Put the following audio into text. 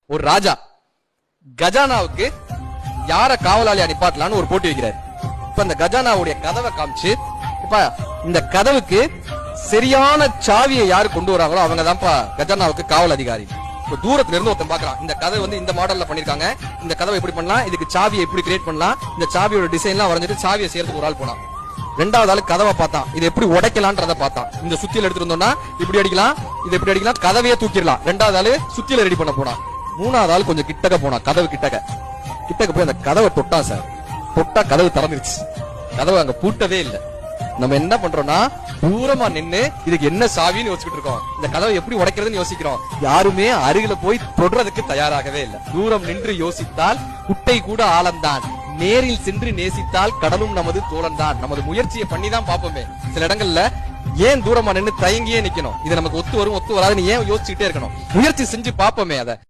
ஒரு ராஜா கஜானாவுக்கு யார காவலாளியா நிப்பாட்டலான்னு ஒரு போட்டி வைக்கிறாரு. இப்ப இந்த கஜானாவுடைய கதவை காமிச்சு, இப்ப இந்த கதவுக்கு சரியான சாவியை யாரு கொண்டு வராங்களோ அவங்க தான்ப்பா கஜானாவுக்கு காவல் அதிகாரி. இப்ப தூரத்துல இருந்து ஒருத்தன் பாக்குறான், இந்த கதை வந்து இந்த மாடல்ல பண்ணிருக்காங்க, இந்த கதவை எப்படி பண்ணலாம், இதுக்கு சாவியை எப்படி கிரியேட் பண்ணலாம், இந்த சாவியோட டிசைன் எல்லாம் வரைஞ்சிட்டு சாவியை சேர்த்து ஒரு ஆள் போனான். ரெண்டாவது ஆளு கதவை பார்த்தான், இது எப்படி உடைக்கலான்றத பார்த்தான். இந்த சுத்தியில எடுத்துட்டு வந்தோம்னா இப்படி அடிக்கலாம், இது எப்படி அடிக்கலாம், கதவையே தூக்கிடலாம். ரெண்டாவது ஆளு சுத்தியில ரெடி பண்ண போனான். மூணாவது ஆள் கொஞ்சம் கிட்டக்க போனான், கதவு கிட்டக்க போய் அந்த கதவை தொட்டான் சார். தொட்டா கதவு திறந்துருச்சு. கதவை அங்க பூட்டவே இல்லை. நம்ம என்ன பண்றோம்னா தூரமா நின்னு இதுக்கு என்ன சாவின்னு யோசிச்சுட்டு இருக்கோம், இந்த கதவை எப்படி உடைக்கிறதுன்னு யோசிக்கிறோம். யாருமே அருகில போய் தொடுறதுக்கு தயாராகவே இல்லை. தூரம் நின்று யோசித்தால் குட்டை கூட ஆழம்தான், நேரில் சென்று நேசித்தால் கடலும் நமது தோழன்தான். நமது முயற்சியை பண்ணி தான் பாப்போமே. சில இடங்கள்ல ஏன் தூரமா நின்று தயங்கியே நிக்கணும், இது நமக்கு ஒத்து வரும் ஒத்து வராதுன்னு ஏன் யோசிச்சுட்டே இருக்கணும், முயற்சி செஞ்சு பாப்போமே. அதை